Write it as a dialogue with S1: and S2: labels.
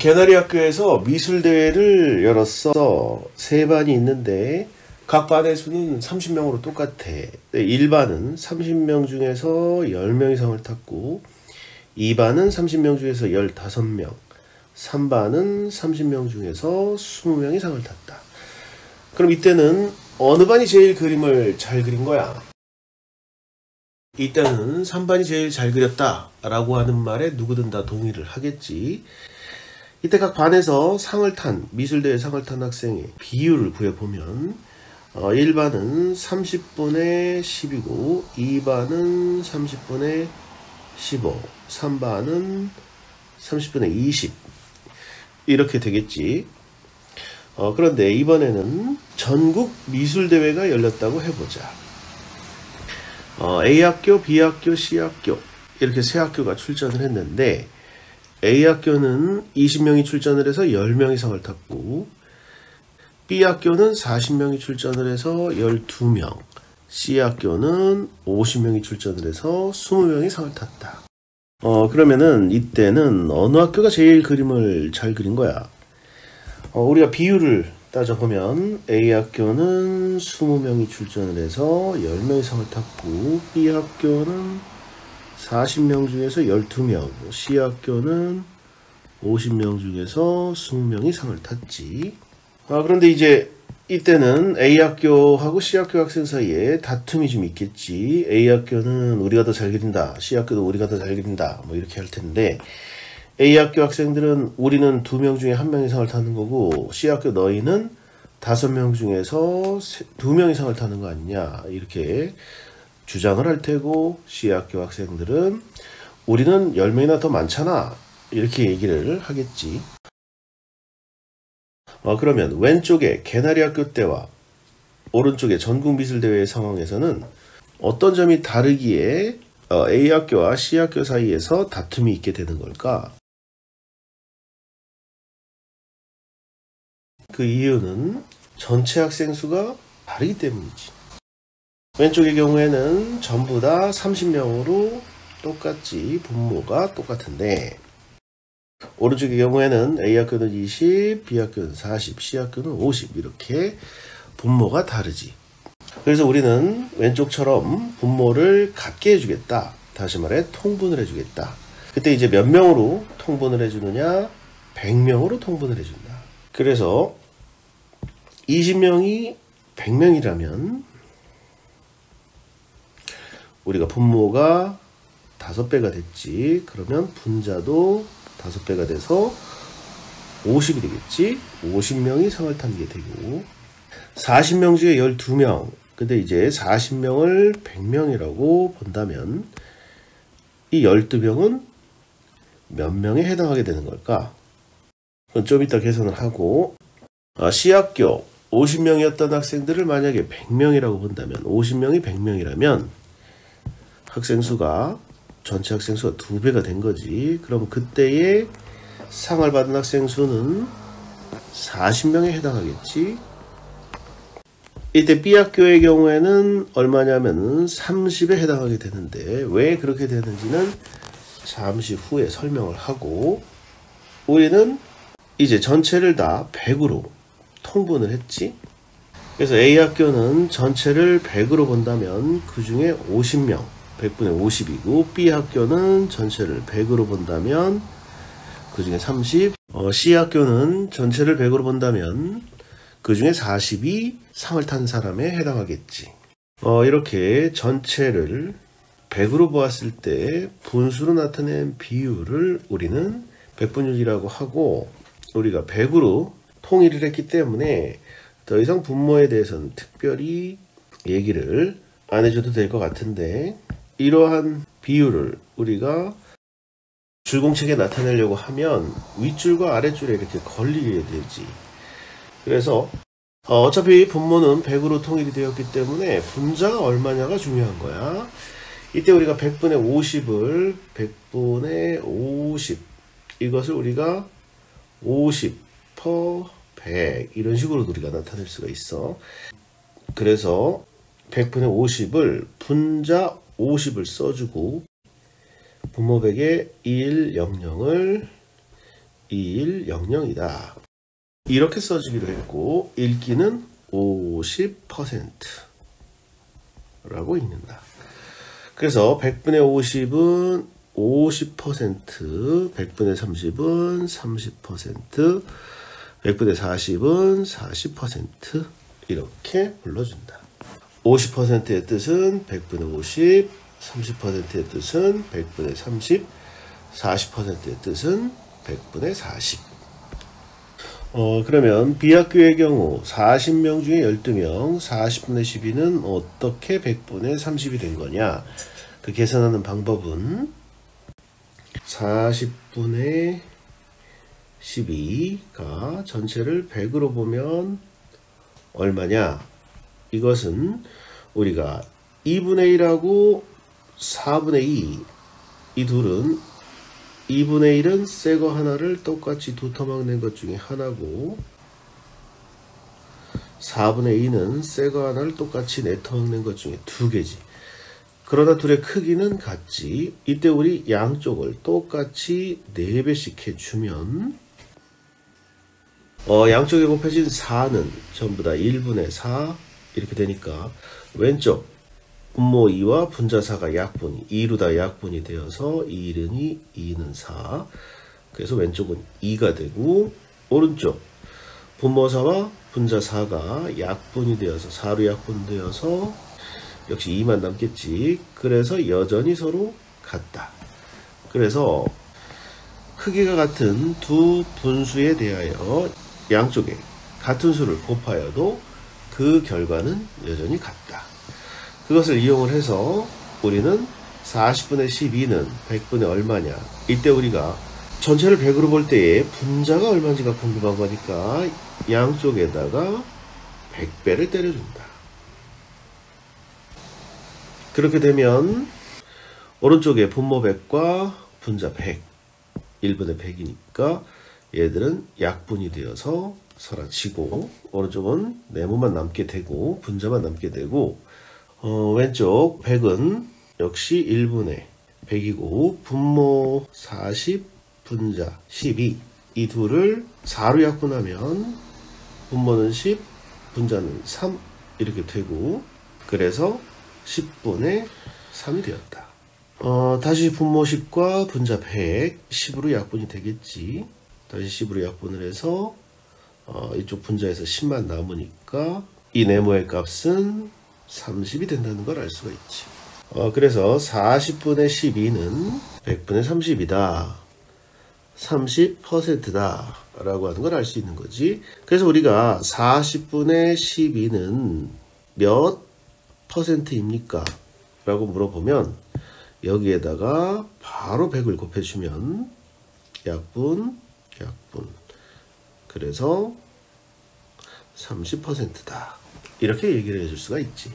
S1: 개나리 학교에서 미술대회를 열었어. 세 반이 있는데 각 반의 수는 30명으로 똑같아. 1반은 30명 중에서 10명 이상을 탔고 2반은 30명 중에서 15명, 3반은 30명 중에서 20명 이상을 탔다. 그럼 이때는 어느 반이 제일 그림을 잘 그린 거야? 이때는 3반이 제일 잘 그렸다 라고 하는 말에 누구든 다 동의를 하겠지. 이때 각 반에서 미술대회 상을 탄 학생의 비율을 구해보면 1반은 30분의 10이고 2반은 30분의 15, 3반은 30분의 20 이렇게 되겠지. 그런데 이번에는 전국 미술대회가 열렸다고 해보자. A학교, B학교, C학교 이렇게 세 학교가 출전을 했는데 A학교는 20명이 출전을 해서 10명 이상을 탔고 B학교는 40명이 출전을 해서 12명, C학교는 50명이 출전을 해서 20명이 상을 탔다. 그러면은 이때는 어느 학교가 제일 그림을 잘 그린 거야? 우리가 비율을 따져보면 A학교는 20명이 출전을 해서 10명이 상을 탔고 B학교는 40명 중에서 12명, C학교는 50명 중에서 20명이 상을 탔지. 그런데 이제 이때는 A학교하고 C학교 학생 사이에 다툼이 좀 있겠지. A학교는 우리가 더 잘 그린다, C학교도 우리가 더 잘 그린다 뭐 이렇게 할 텐데 A학교 학생들은 우리는 2명 중에 1명 이상을 타는 거고 C학교 너희는 5명 중에서 2명 이상을 타는 거 아니냐 이렇게 주장을 할 테고 C학교 학생들은 우리는 10명이나 더 많잖아 이렇게 얘기를 하겠지. 그러면 왼쪽에 개나리 학교 때와 오른쪽에 전국미술대회 상황에서는 어떤 점이 다르기에 A학교와 C학교 사이에서 다툼이 있게 되는 걸까? 그 이유는 전체 학생 수가 다르기 때문이지. 왼쪽의 경우에는 전부 다 30명으로 똑같지, 분모가 똑같은데 오른쪽의 경우에는 A학교는 20, B학교는 40, C학교는 50 이렇게 분모가 다르지. 그래서 우리는 왼쪽처럼 분모를 같게 해주겠다. 다시 말해 통분을 해주겠다. 그때 이제 몇 명으로 통분을 해주느냐? 100명으로 통분을 해준다. 그래서 20명이 100명이라면 우리가 분모가 5배가 됐지. 그러면 분자도 5배가 돼서 50이 되겠지. 50명이 상을 탄 게 되고 40명 중에 12명. 근데 이제 40명을 100명이라고 본다면 이 12명은 몇 명에 해당하게 되는 걸까? 그건 좀 이따 계산을 하고 C학교 50명이었던 학생들을 만약에 100명이라고 본다면 50명이 100명이라면 학생 수가 전체 학생 수가 2배가 된 거지. 그럼 그때의 상을 받은 학생 수는 40명에 해당하겠지. 이때 B학교의 경우에는 얼마냐면 30에 해당하게 되는데 왜 그렇게 되는지는 잠시 후에 설명을 하고 우리는 이제 전체를 다 100으로 통분을 했지. 그래서 A학교는 전체를 100으로 본다면 그 중에 50명 100분의 50이고 B학교는 전체를 100으로 본다면 그 중에 30, C학교는 전체를 100으로 본다면 그 중에 40이 상을 탄 사람에 해당하겠지. 이렇게 전체를 100으로 보았을 때 분수로 나타낸 비율을 우리는 백분율이라고 하고 우리가 100으로 통일을 했기 때문에 더 이상 분모에 대해서는 특별히 얘기를 안 해줘도 될 것 같은데 이러한 비율을 우리가 줄공책에 나타내려고 하면 윗줄과 아랫줄에 이렇게 걸리게 되지. 그래서 어차피 분모는 100으로 통일이 되었기 때문에 분자가 얼마냐가 중요한 거야. 이때 우리가 100분의 50을 100분의 50 이것을 우리가 50 per 100 이런 식으로 우리가 나타낼 수가 있어. 그래서 100분의 50을 분자 50을 써주고 분모 100에 1, 0, 0을 2100이다. 이렇게 써주기로 했고 읽기는 50%라고 읽는다. 그래서 100분의 50은 50%, 100분의 30은 30%, 100분의 40은 40% 이렇게 불러준다. 50%의 뜻은 100분의 50, 30%의 뜻은 100분의 30, 40%의 뜻은 100분의 40. 그러면 B학교의 경우 40명 중에 12명, 40분의 12는 어떻게 100분의 30이 된 거냐? 그 계산하는 방법은 40분의 12가 전체를 100으로 보면 얼마냐? 이것은 우리가 2분의 1하고 4분의 2, 이 둘은 2분의 1은 새 거 하나를 똑같이 두 토막 낸 것 중에 하나고 4분의 2는 새 거 하나를 똑같이 네 토막 낸 것 중에 두 개지. 그러나 둘의 크기는 같지. 이때 우리 양쪽을 똑같이 4배씩 해주면 양쪽에 곱해진 4는 전부 다 1분의 4 이렇게 되니까 왼쪽 분모 2와 분자 4가 약분이 2로 다 약분이 되어서 1은 2, 2는 4. 그래서 왼쪽은 2가 되고 오른쪽 분모 4와 분자 4가 약분이 되어서 4로 약분되어서 역시 2만 남겠지. 그래서 여전히 서로 같다. 그래서 크기가 같은 두 분수에 대하여 양쪽에 같은 수를 곱하여도 그 결과는 여전히 같다. 그것을 이용을 해서 우리는 40분의 12는 100분의 얼마냐. 이때 우리가 전체를 100으로 볼 때에 분자가 얼마인지가 궁금한 거니까 양쪽에다가 100배를 때려준다. 그렇게 되면 오른쪽에 분모 100과 분자 100, 1분의 100이니까 얘들은 약분이 되어서 사라지고 오른쪽은 네모만 남게 되고 분자만 남게 되고 왼쪽 100은 역시 1분의 100이고 분모 40, 분자 12 이 둘을 4로 약분하면 분모는 10, 분자는 3 이렇게 되고 그래서 10분의 3이 되었다. 다시 분모 10과 분자 100 10으로 약분이 되겠지. 다시 10으로 약분을 해서 이쪽 분자에서 10만 남으니까 이 네모의 값은 30이 된다는 걸 알 수가 있지. 그래서 40분의 12는 100분의 30이다. 30%다. 라고 하는 걸 알 수 있는 거지. 그래서 우리가 40분의 12는 몇 %입니까? 라고 물어보면 여기에다가 바로 100을 곱해주면 약분. 그래서 30%다. 이렇게 얘기를 해줄 수가 있지.